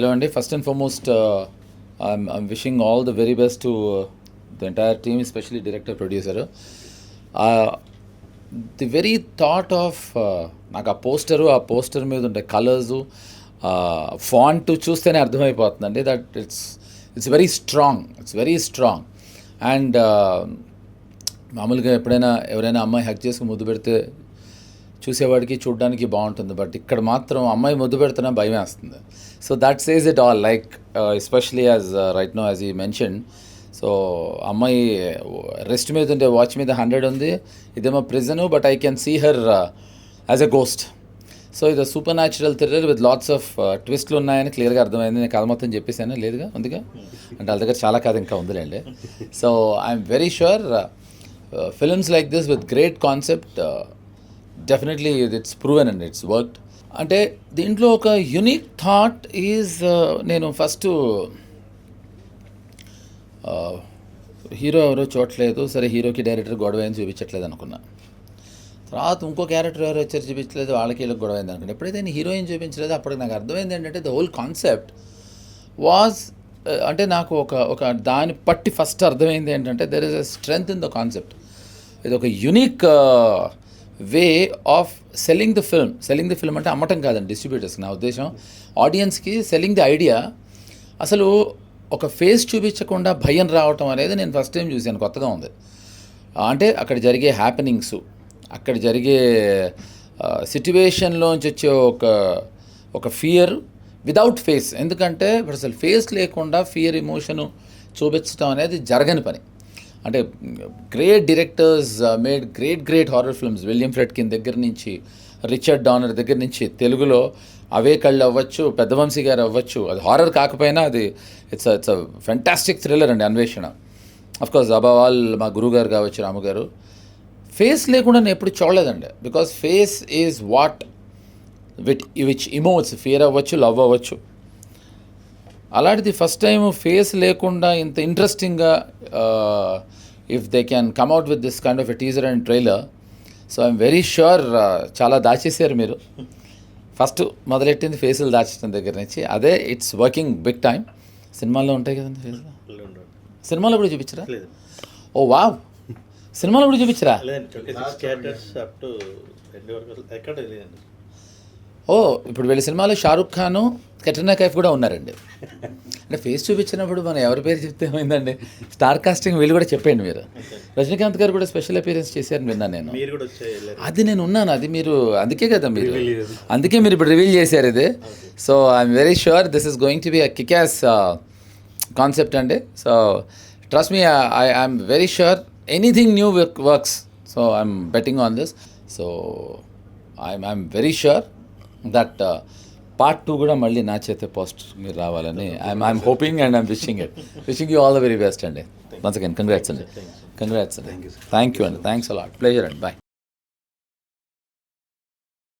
Hello, Andy. First and foremost, I'm wishing all the very best to the entire team, especially director, producer. The very thought of నాకు ఆ poster మీద ఉండే colours font చూస్తేనే అర్థమైపోతుందండి that it's very strong and మామూలుగా ఎప్పుడైనా ఎవరైనా అమ్మాయి హక్ చేసుకుని ముద్దు పెడితే చూసేవాడికి చూడడానికి బాగుంటుంది, బట్ ఇక్కడ మాత్రం అమ్మాయి ముద్దు పెడుతున్నా భయం వేస్తుంది. So that says it all, like especially as right now as ఈ మెన్షన్. సో అమ్మాయి రెస్ట్ మీద ఉంటే వాచ్ మీద 100 ఉంది, ఇదేమో prison, but I can see her as a ghost. So ఇది supernatural thriller with lots of ట్విస్ట్లు ఉన్నాయని క్లియర్గా అర్థమైంది. నేను కథ మొత్తం చెప్పేసాను లేదుగా, ఉందిగా, అంటే వాళ్ళ దగ్గర చాలా కథ ఇంకా ఉందిలేండి. So I'm very sure films like this with great concept definitely it's proven and it's worked. అంటే దీంట్లో ఒక యునిక్ థాట్ ఈజ్, నేను ఫస్ట్ హీరో ఎవరో చూడట్లేదు, సరే హీరోకి డైరెక్టర్ గొడవ అయింది చూపించట్లేదు అనుకున్నా. తర్వాత ఇంకో క్యారెక్టర్ ఎవరో వచ్చారు చూపించలేదు, వాళ్ళకి వీళ్ళకి గొడవ అయింది అనుకున్నా. ఎప్పుడైతే నేను హీరోయిన్ చూపించలేదు అప్పటికి నాకు అర్థమైంది ఏంటంటే ద హోల్ కాన్సెప్ట్ వాజ్, అంటే నాకు ఒక దాన్ని పట్టి ఫస్ట్ అర్థమైంది ఏంటంటే there is a strength in the concept. ఇది ఒక unique way of selling the film అంటే అమ్మటం కాదండి, డిస్ట్రిబ్యూటర్స్కి నా ఉద్దేశం. ఆడియన్స్కి సెల్లింగ్ ది ఐడియా. అసలు ఒక ఫేస్ చూపించకుండా భయం రావటం అనేది నేను ఫస్ట్ టైం చూశాను, కొత్తగా ఉంది. అంటే అక్కడ జరిగే హ్యాపెనింగ్స్, అక్కడ జరిగే సిట్యువేషన్లోంచి వచ్చే ఒక ఫియర్ వితౌట్ ఫేస్. ఎందుకంటే ఇప్పుడు అసలు ఫేస్ లేకుండా ఫియర్ ఎమోషను చూపించడం అనేది జరగని పని. అంటే great directors made great horror films. William Friedkin దగ్గర నుంచి, రిచర్డ్ డానర్ దగ్గర నుంచి, తెలుగులో అవే కళ్ళు అవ్వచ్చు, పెద్దవంశీ గారు అవ్వచ్చు. అది హారర్ కాకపోయినా అది ఇట్స్ అ ఫెంటాస్టిక్ థ్రిల్లర్ అండి, అన్వేషణ. అఫ్కోర్స్ అబవ్ ఆల్ మా గురువుగారు కావచ్చు, రాముగారు. ఫేస్ లేకుండా నేను ఎప్పుడు చూడలేదండి, because face is what which emotes, fear అవ్వచ్చు, లవ్ అవ్వచ్చు. అలాంటిది ఫస్ట్ టైం ఫేస్ లేకుండా ఇంత ఇంట్రెస్టింగ్గా if they can come out with this kind of a teaser and trailer. So I'm very sure చాలా దాచేసారు మీరు. ఫస్ట్ మొదలెట్టింది ఫేసులు దాచడం దగ్గర నుంచి, అదే ఇట్స్ వర్కింగ్ బిగ్ టైం. సినిమాల్లో ఉంటాయి కదండి ఫేసులు, సినిమాలో కూడా చూపించరా? ఓ వావ్, సినిమాలో కూడా చూపించరా? ఓ ఇప్పుడు వీళ్ళ సినిమాలో షారుఖ్ ఖాను, కట్రీనా కైఫ్ కూడా ఉన్నారండి. అంటే ఫేస్ చూపించినప్పుడు మనం ఎవరి పేరు చెప్తే ఏమైందండి, స్టార్ కాస్టింగ్ వీళ్ళు కూడా చెప్పండి మీరు. రజనీకాంత్ గారు కూడా స్పెషల్ అపీరెన్స్ చేశారని విన్నాను నేను. అది నేను ఉన్నాను, అది మీరు అందుకే కదా అందుకే మీరు ఇప్పుడు రివీల్ చేశారు ఇది. So I'm very sure this is going to be a kick-ass concept అండి. So trust me, I'm very sure anything new works. So I'm betting on this. So I'm very sure that part 2 కూడా మళ్ళీ నా చేతే poster మీరు రావాలని I'm hoping and I'm wishing you all the very best అండి. Once again congrats అండి. Thank you అండి. Thanks a lot. Pleasure అండి. బాయ్.